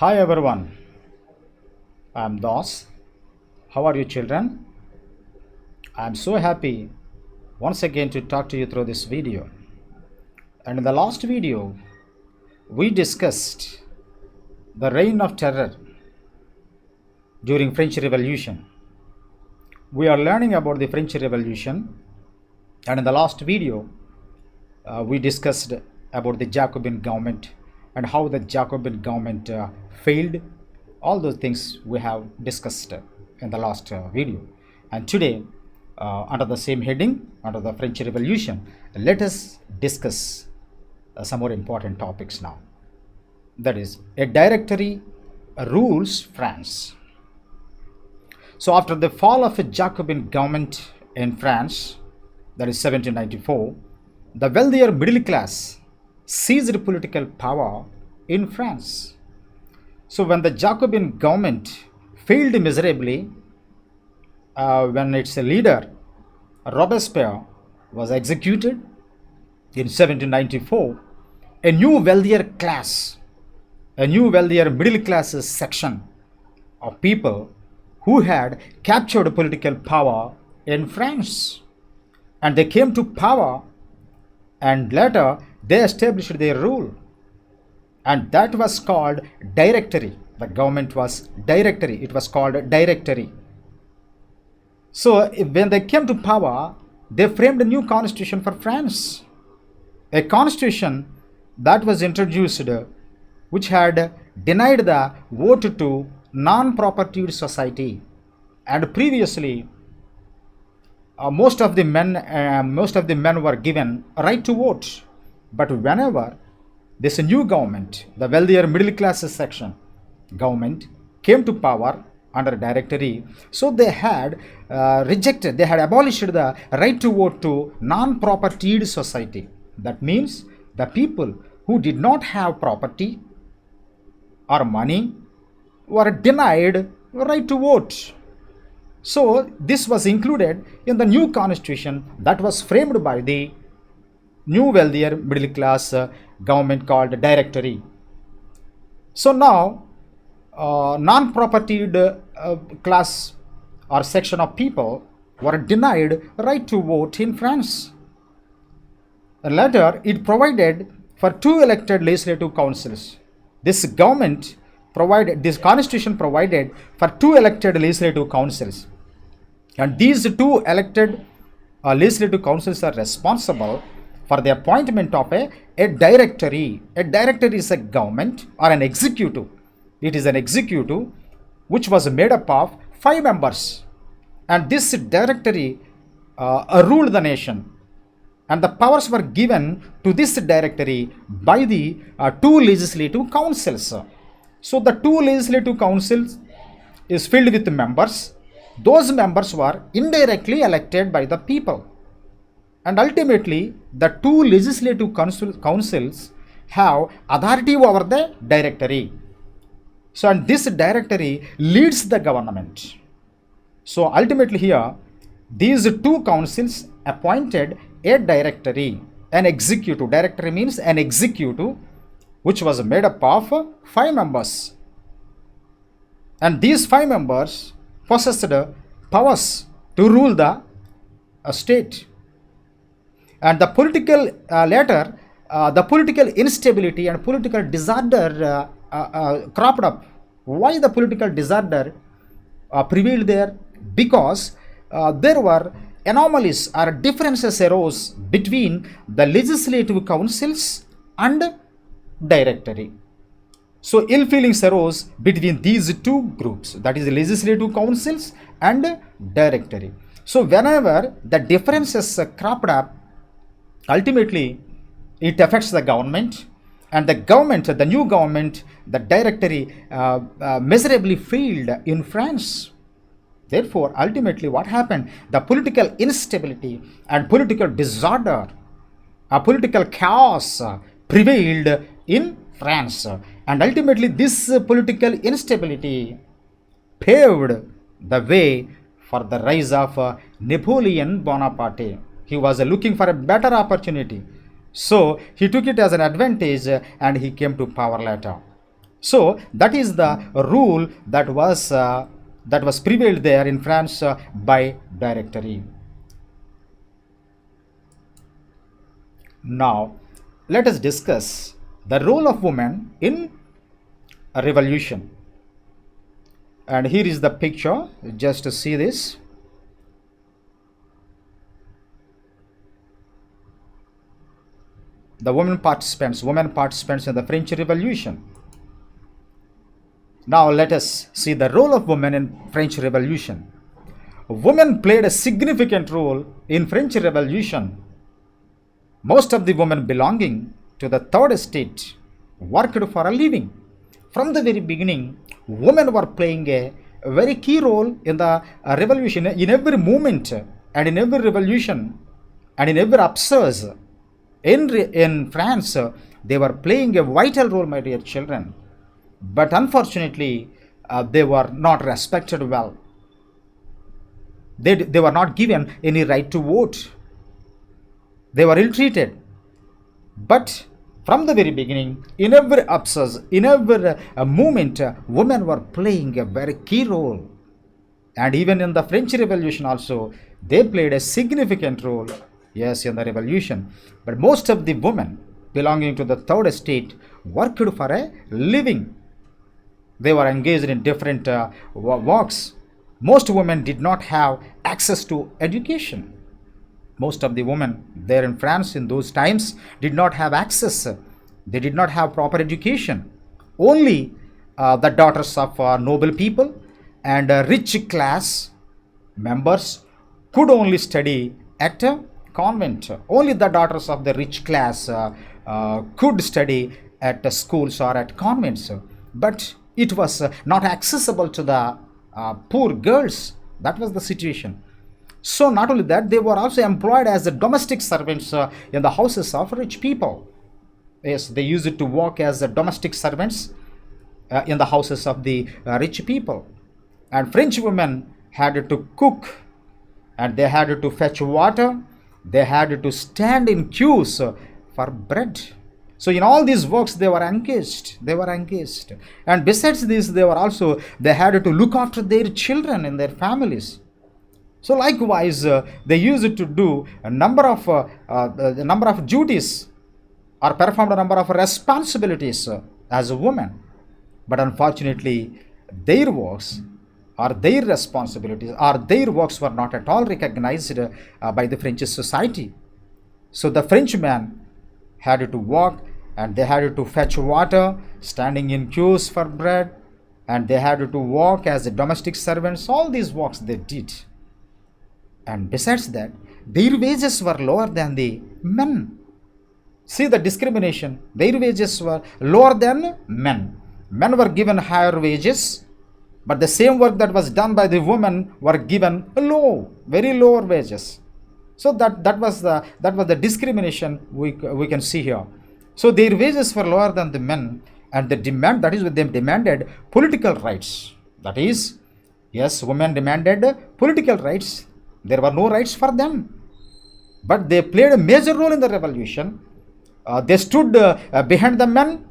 Hi everyone, I am Das. How are you, children? I am so happy once again to talk to you through this video. And in the last video, we discussed the reign of terror during French Revolution. We are learning about the French Revolution, and in the last video, we discussed about the Jacobin government and how the Jacobin government failed. All those things we have discussed in the last video. And today, under the same heading, under the French Revolution, let us discuss some more important topics now. That is, a directory rules France. So after the fall of a Jacobin government in France, that is 1794, the wealthier middle class seized political power in France. So when the Jacobin government failed miserably, when its leader Robespierre was executed in 1794, a new wealthier class, a new wealthier middle class section of people who had captured political power in France, and they came to power, and later they established their rule, and that was called directory. The government was directory, it was called directory. So when they came to power, they framed a new constitution for France, a constitution that was introduced which had denied the vote to non-propertied society. And previously most of the men were given a right to vote. But whenever this new government, the wealthier middle class section government, came to power under directory, so they had rejected, they had abolished the right to vote to non-propertied society. That means the people who did not have property or money were denied right to vote. So this was included in the new constitution that was framed by the new wealthier middle class government called directory. So now non-propertied class or section of people were denied right to vote in France. Later, it provided for two elected legislative councils. This constitution provided for two elected legislative councils, and these two elected legislative councils are responsible for the appointment of a directory. A directory is a government or an executive. It is an executive which was made up of 5 members, and this directory ruled the nation, and the powers were given to this directory by the two legislative councils. So the two legislative councils is filled with members. Those members were indirectly elected by the people, and ultimately the two legislative councils have authority over the directory. So and this directory leads the government. So ultimately here, these two councils appointed a directory, an executive. Directory means an executive which was made up of 5 members, and these 5 members possessed powers to rule the state. And the political the political instability and political disorder cropped up. Why the political disorder prevailed there? Because there were anomalies or differences arose between the legislative councils and directory. So ill feelings arose between these two groups, that is the legislative councils and directory. So whenever the differences cropped up, ultimately it affects the government, and the new government, the directory miserably failed in France. Therefore, ultimately what happened? The political instability and political disorder, political chaos prevailed in France, and ultimately this political instability paved the way for the rise of Napoleon Bonaparte. He was looking for a better opportunity, so he took it as an advantage and he came to power later. So that is the rule that was prevailed there in France by directory. Now let us discuss the role of women in a revolution. And here is the picture, just to see this. The women participants in the French Revolution. Now let us see the role of women in French Revolution. Women played a significant role in French Revolution. Most of the women belonging to the third estate worked for a living. From the very beginning, women were playing a very key role in the revolution, in every movement and in every revolution and in every upsurge. In France, they were playing a vital role, my dear children. But unfortunately, they were not respected well. They were not given any right to vote. They were ill-treated. But from the very beginning, in every upsurge, in every movement, women were playing a very key role. And even in the French Revolution also, they played a significant role, yes, in the revolution. But most of the women belonging to the third estate worked for a living. They were engaged in different works. Most women did not have access to education. Most of the women there in France in those times did not have access. They did not have proper education. Only the daughters of noble people and rich class members could only study at a convent. Only the daughters of the rich class could study at schools or at convents. But it was not accessible to the poor girls. That was the situation. So not only that, they were also employed as the domestic servants in the houses of rich people. Yes, they used to work as the domestic servants in the houses of the rich people. And French women had to cook, and they had to fetch water. They had to stand in queues for bread. So in all these works, they were engaged. And besides this, they had to look after their children and their families. So likewise, they used to do a number of duties or performed a number of responsibilities as a woman. But unfortunately, their works or their responsibilities or their works were not at all recognized by the French society. So the Frenchman had to work, and they had to fetch water, standing in queues for bread, and they had to work as domestic servants. All these works they did. And besides that, their wages were lower than the men. See the discrimination. Their wages were lower than men. Men were given higher wages, but the same work that was done by the women were given very lower wages. So that was the discrimination we can see here. So their wages were lower than the men, and they demanded political rights. That is, yes, women demanded political rights. There were no rights for them, but they played a major role in the revolution. They stood behind the men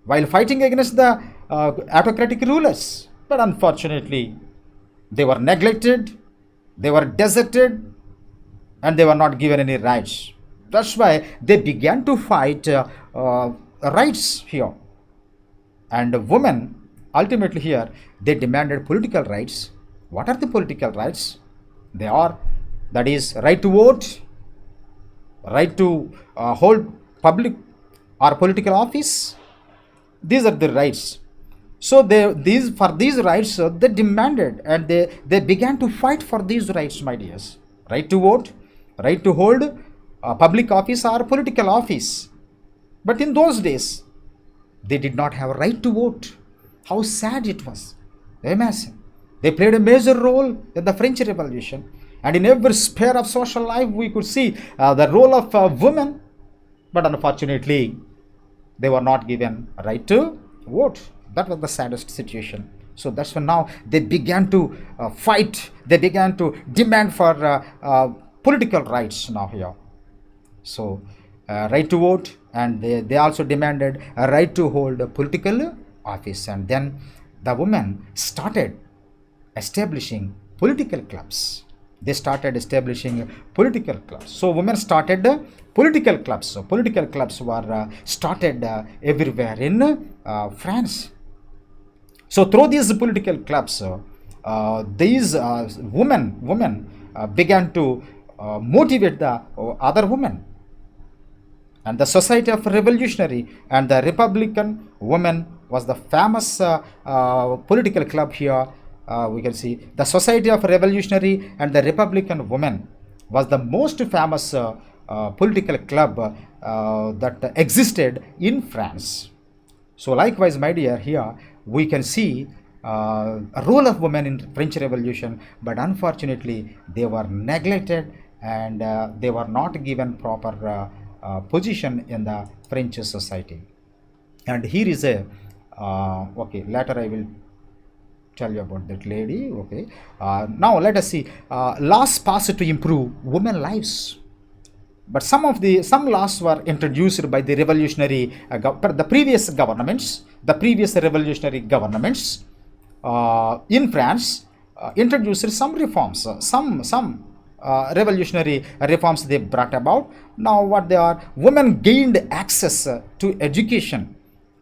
while fighting against the autocratic rulers. But unfortunately, they were neglected, they were deserted, and they were not given any rights. That's why they began to fight rights here. And women, ultimately here, they demanded political rights. What are the political rights? They are, that is, right to vote, right to hold public or political office. These are the rights. So for these rights, they demanded, and they began to fight for these rights, my dears. Right to vote, right to hold public office or political office. But in those days, they did not have a right to vote. How sad it was. Imagine. They played a major role in the French Revolution. And in every sphere of social life, we could see the role of women. But unfortunately, they were not given a right to vote. That was the saddest situation. So that's when now they began to fight. They began to demand for political rights now here. So right to vote, and they also demanded a right to hold political office. And then the women started establishing political clubs. They started establishing political clubs. So women started political clubs. So political clubs were started everywhere in France. So through these political clubs, these women began to motivate the other women. And the Society of Revolutionary and the Republican Women was the famous political club here. We can see the Society of Revolutionary and the Republican Women was the most famous political club that existed in France. So likewise, my dear, here we can see a role of women in French Revolution, but unfortunately they were neglected and they were not given proper position in the French society. And here is a okay, later I will tell you about that lady. Okay, now let us see laws passed to improve women lives. But some laws were introduced by the revolutionary the previous revolutionary governments in France introduced some reforms, some revolutionary reforms they brought about. Now what they are, women gained access to education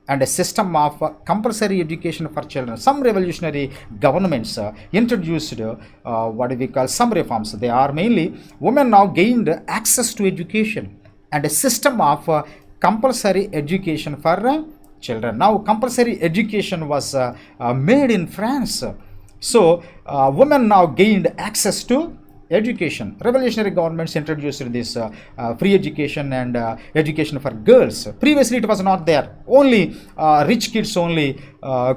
and a system of compulsory education for children. Some revolutionary governments introduced what we call some reforms. They are mainly women now gained access to education and a system of compulsory education for children. Now compulsory education was made in France. So women now gained access to education. Revolutionary governments introduced this free education and education for girls. Previously it was not there. Only rich kids only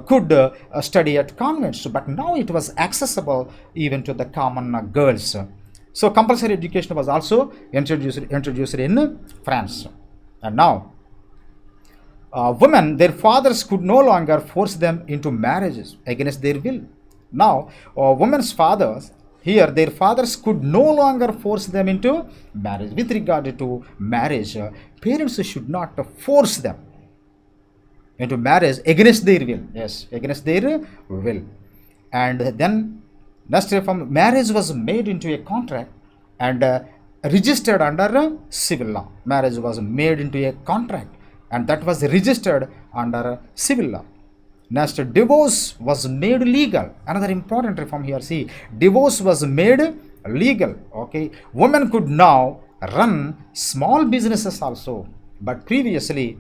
could study at convents, but now it was accessible even to the common girls. So compulsory education was also introduced in France. And now women, their fathers could no longer force them into marriages against their will. Now women's fathers, here their fathers could no longer force them into marriage. With regard to marriage, parents should not force them into marriage against their will. Yes, against their will. And then next reform, marriage was made into a contract and registered under civil law. Marriage was made into a contract and that was registered under civil law. Next, divorce was made legal. Another important reform here. See, divorce was made legal. Okay, women could now run small businesses also, but previously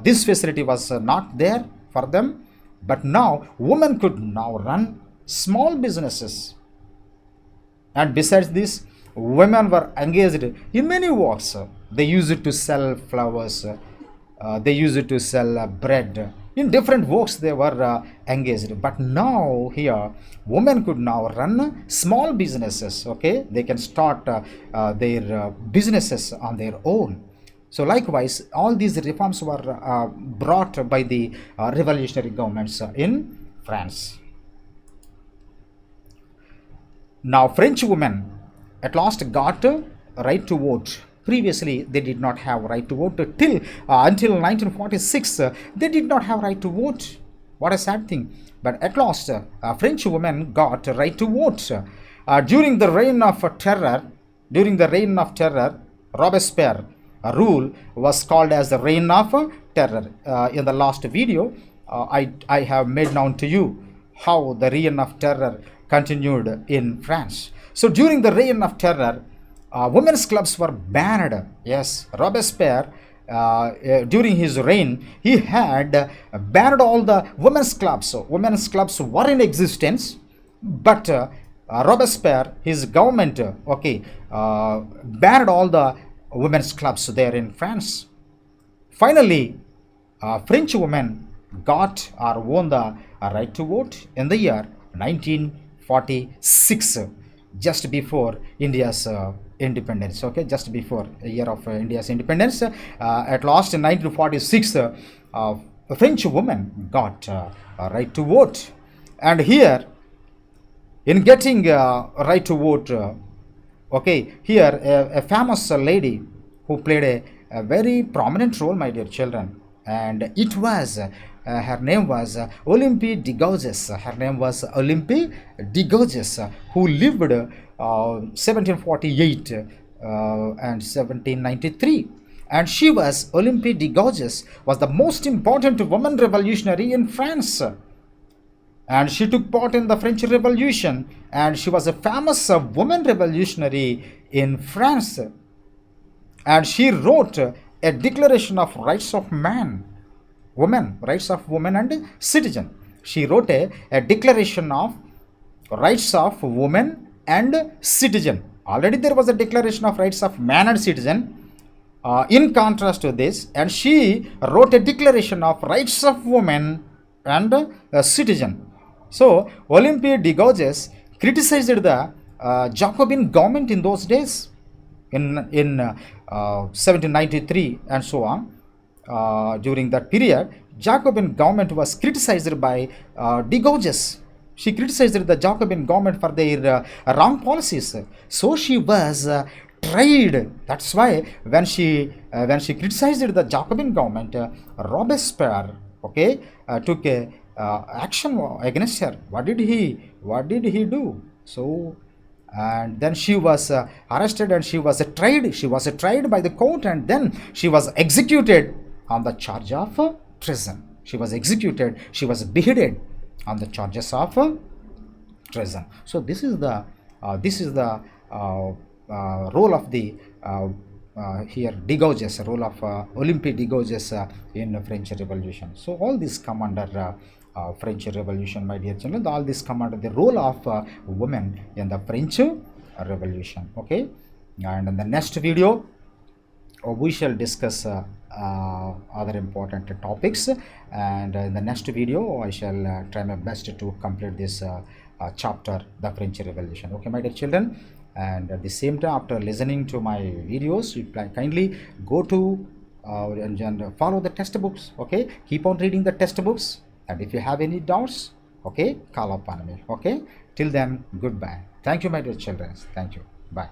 this facility was not there for them. But now women could now run small businesses. And besides this, women were engaged in many works. They used it to sell flowers. They used it to sell bread. In different works they were engaged. But now here women could now run small businesses. Okay, they can start their businesses on their own. So likewise, all these reforms were brought by the revolutionary governments in France. Now French women at last got right to vote. Previously they did not have right to vote till until 1946 they did not have right to vote. What a sad thing. But at last French women got right to vote. During the reign of terror, Robespierre rule was called as the reign of terror. In the last video I have made known to you how the reign of terror continued in France. So during the reign of terror, women's clubs were banned. Yes, Robespierre, during his reign, he had banned all the women's clubs. So women's clubs were in existence, but Robespierre, his government, banned all the women's clubs there in France. Finally, French women got or won the right to vote in the year 1946, just before India's independence. Okay, just before a year of India's independence. At last in 1946, French women got a right to vote. And here, in getting right to vote, here a famous lady who played a very prominent role, my dear children, and it was her name was Olympe de Gouges. Her name was Olympe de Gouges, who lived 1748 and 1793. And she was, Olympe de Gouges was the most important woman revolutionary in France. And she took part in the French Revolution, and she was a famous woman revolutionary in France. And she wrote a declaration of rights of man, woman, rights of woman and citizen. She wrote a declaration of rights of woman and citizen. Already there was a declaration of rights of man and citizen. In contrast to this, and she wrote a declaration of rights of women and citizen. So Olympe de Gouges criticized the Jacobin government in those days, in 1793 and so on. During that period, Jacobin government was criticized by de Gouges. She criticized the Jacobin government for their wrong policies. So she was tried. That's why when she criticized the Jacobin government, Robespierre, okay, took a action against her. What did he do? So, and then she was arrested and she was tried. She was tried by the court, and then she was executed on the charge of treason. She was executed. She was beheaded on the charges of treason. So this is the role of the here de Gouges, role of Olympe de Gouges in the French Revolution. So all this come under French Revolution, my dear children. All this come under the role of women in the French Revolution. Okay, and in the next video we shall discuss other important topics, and in the next video I shall try my best to complete this chapter, the French Revolution. Okay, my dear children. And at the same time, after listening to my videos, you kindly go to and follow the textbooks. Okay, keep on reading the textbooks, and if you have any doubts, okay, call upon me. Okay, till then, goodbye. Thank you, my dear children. Thank you. Bye.